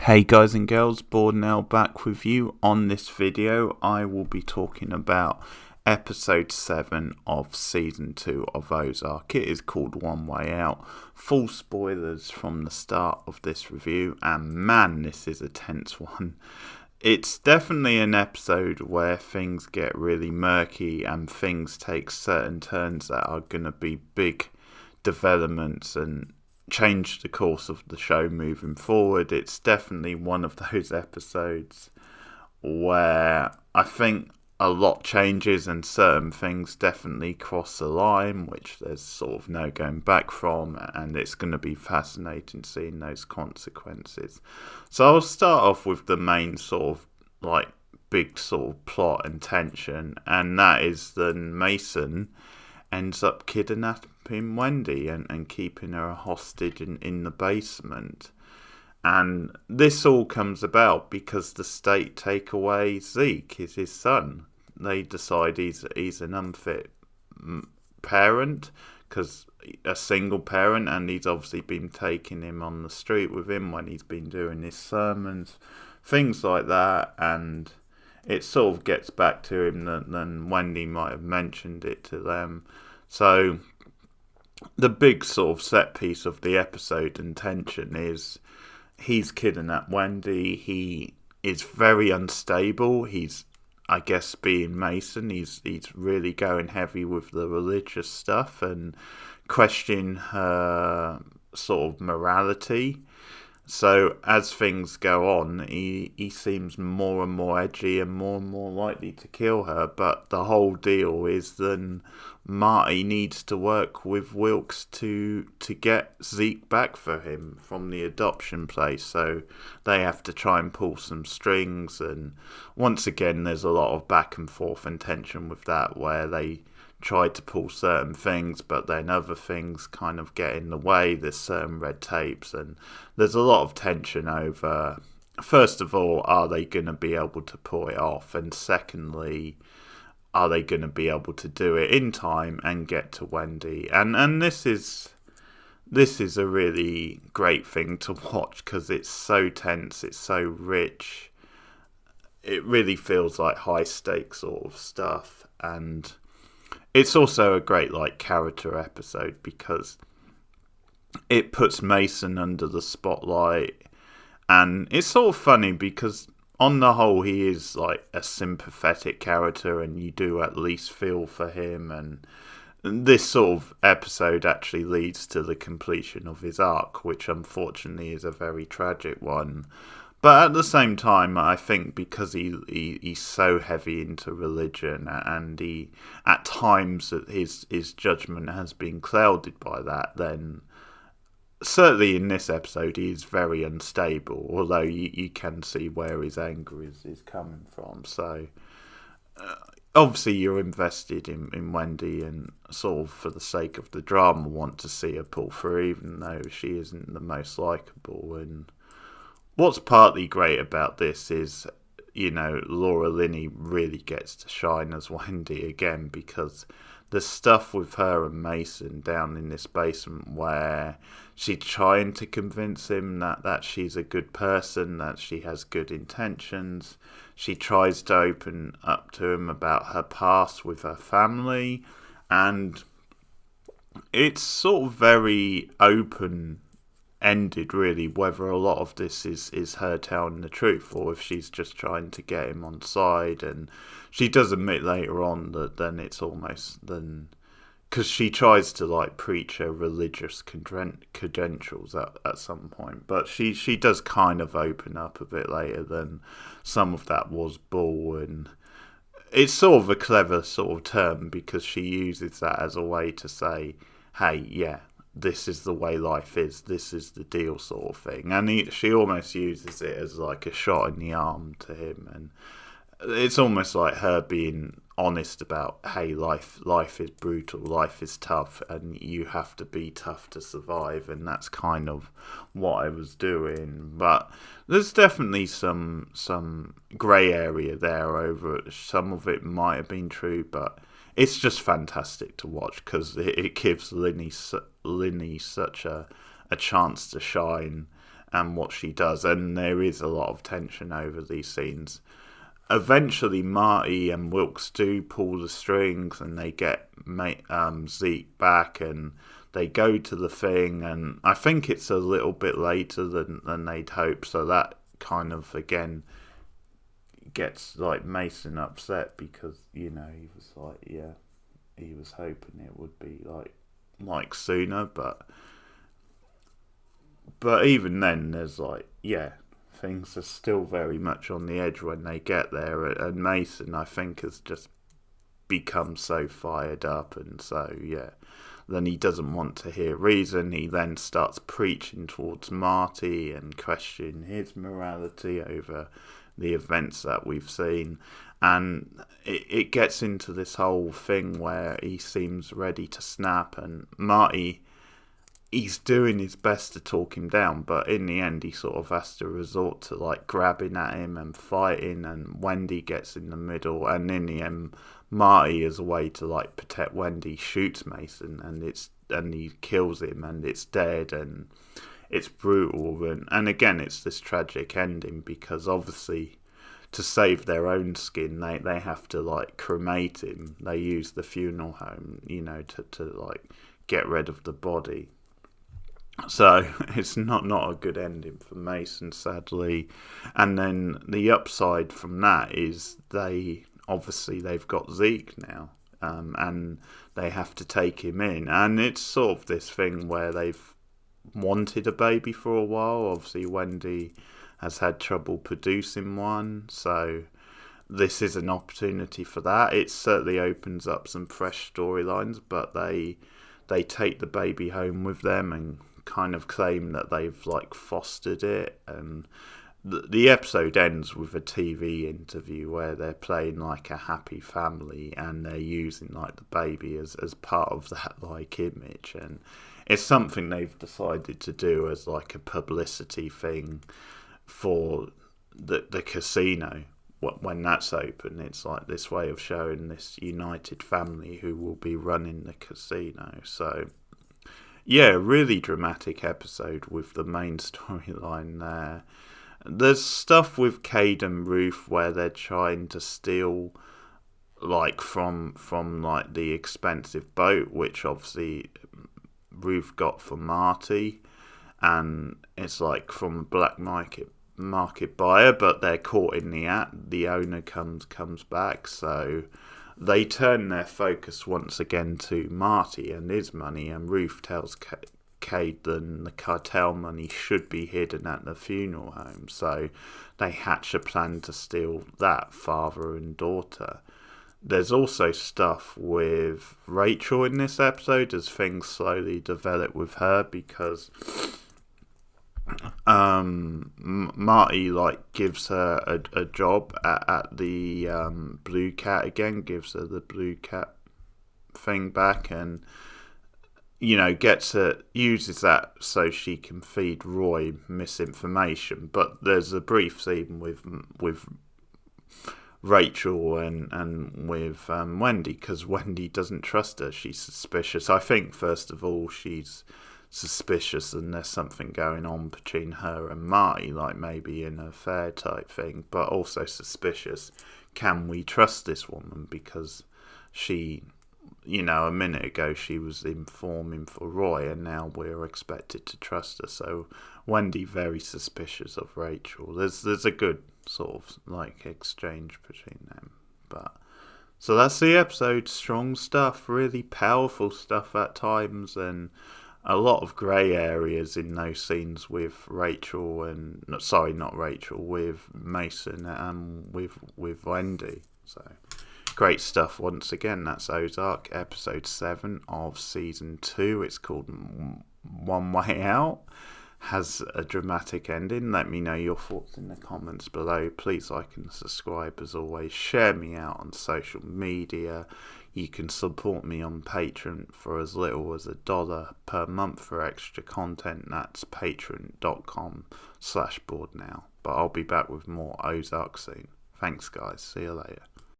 Hey guys and girls, Board now back with you. On this video I will be talking about episode 7 of season 2 of Ozark. It is called One Way Out. Full spoilers from the start of this review, and man, this is a tense one. It's definitely an episode where things get really murky and things take certain turns that are going to be big developments and change the course of the show moving forward. It's definitely one of those episodes where I think a lot changes and certain things definitely cross the line, which there's sort of no going back from, and it's going to be fascinating seeing those consequences. So I'll start off with the main sort of like big sort of plot and tension, and that is that Mason ends up kidnapping Wendy and keeping her hostage in the basement. And this all comes about because the state take away Zeke, is his son. They decide he's an unfit parent, because a single parent, and he's obviously been taking him on the street with him when he's been doing his sermons, things like that. And it sort of gets back to him that then Wendy might have mentioned it to them. So the big sort of set piece of the episode and tension is he's kidnapped Wendy. He is very unstable. He's, I guess, being Mason, he's really going heavy with the religious stuff and questioning her sort of morality. So as things go on, he seems more and more edgy and more likely to kill her. But the whole deal is then Marty needs to work with Wilkes to get Zeke back for him from the adoption place. So they have to try and pull some strings. And once again, there's a lot of back and forth and tension with that, where they try to pull certain things, but then other things kind of get in the way. There's certain red tapes, and there's a lot of tension over, first of all, are they going to be able to pull it off? And secondly, are they going to be able to do it in time and get to Wendy? And this is a really great thing to watch because it's so tense, it's so rich. It really feels like high stakes sort of stuff, and it's also a great character episode because it puts Mason under the spotlight, and it's sort of funny because on the whole he is like a sympathetic character and you do at least feel for him, and this sort of episode actually leads to the completion of his arc, which unfortunately is a very tragic one. But at the same time, I think because he's so heavy into religion, and he at times his judgment has been clouded by that, then certainly in this episode he is very unstable, although you can see where his anger is coming from. So obviously you're invested in Wendy, and sort of for the sake of the drama want to see her pull through, even though she isn't the most likeable. And what's partly great about this is, Laura Linney really gets to shine as Wendy again, because the stuff with her and Mason down in this basement where she's trying to convince him that she's a good person, that she has good intentions. She tries to open up to him about her past with her family, and it's sort of very open-ended really whether a lot of this is her telling the truth or if she's just trying to get him on side. And she does admit later on that then it's almost then, because she tries to preach her religious credentials at some point, but she does kind of open up a bit later than some of that was bull. And it's sort of a clever sort of term because she uses that as a way to say, hey, yeah, this is the way life is, this is the deal sort of thing. And she almost uses it as like a shot in the arm to him, and it's almost like her being honest about, hey, life is brutal, life is tough, and you have to be tough to survive. And that's kind of what I was doing. But there's definitely some grey area there over it. Some of it might have been true, but it's just fantastic to watch because it gives Linny such a chance to shine. and what she does, and there is a lot of tension over these scenes. Eventually, Marty and Wilkes do pull the strings, and they get Zeke back, and they go to the thing, and I think it's a little bit later than they'd hoped, so that kind of, again, gets, like, Mason upset, because, you know, he was like, yeah, he was hoping it would be, like sooner, but even then, there's, like, yeah, things are still very much on the edge when they get there, and Mason, I think, has just become so fired up, and so, yeah, then he doesn't want to hear reason. He then starts preaching towards Marty and questioning his morality over the events that we've seen, and it gets into this whole thing where he seems ready to snap, and Marty, he's doing his best to talk him down, but in the end he sort of has to resort to, like, grabbing at him and fighting, and Wendy gets in the middle, and in the end Marty, as a way to, like, protect Wendy, shoots Mason, and he kills him, and it's dead, and it's brutal, and again it's this tragic ending, because obviously to save their own skin they have to, like, cremate him. They use the funeral home, you know, to like get rid of the body. So it's not a good ending for Mason, sadly. And then the upside from that is they've got Zeke now, and they have to take him in. And it's sort of this thing where they've wanted a baby for a while. Obviously, Wendy has had trouble producing one, so this is an opportunity for that. It certainly opens up some fresh storylines, but they take the baby home with them and kind of claim that they've, like, fostered it, and the episode ends with a TV interview where they're playing, like, a happy family, and they're using, like, the baby as part of that, like, image, and it's something they've decided to do as, like, a publicity thing for the casino when that's open. It's like this way of showing this united family who will be running the casino. So yeah, really dramatic episode with the main storyline there. There's stuff with Cade and Ruth where they're trying to steal, like, from like the expensive boat, which obviously Ruth got for Marty, and it's like from a black market buyer, but they're caught in the act. The owner comes back, so they turn their focus once again to Marty and his money, and Ruth tells Cade that the cartel money should be hidden at the funeral home, so they hatch a plan to steal that, father and daughter. There's also stuff with Rachel in this episode as things slowly develop with her, because Marty, like, gives her a job at the Blue Cat again, gives her the Blue Cat thing back, and, you know, uses that so she can feed Roy misinformation. But there's a brief scene with Rachel and with Wendy, because Wendy doesn't trust her. She's suspicious. I think, first of all, she's suspicious and there's something going on between her and Marty, like maybe an affair type thing, but also suspicious. Can we trust this woman? Because she, you know, a minute ago she was informing for Roy, and now we're expected to trust her. So Wendy very suspicious of Rachel. There's a good sort of, like, exchange between them. But so that's the episode. Strong stuff, really powerful stuff at times, and a lot of grey areas in those scenes with Rachel and with Mason and with Wendy. So great stuff once again. That's Ozark, episode 7 of season 2. It's called One Way Out. Has a dramatic ending. Let me know your thoughts in the comments below. Please like and subscribe as always. Share me out on social media. You can support me on Patreon for as little as $1 per month for extra content. That's patreon.com/borednow. But I'll be back with more Ozark soon. Thanks guys. See you later.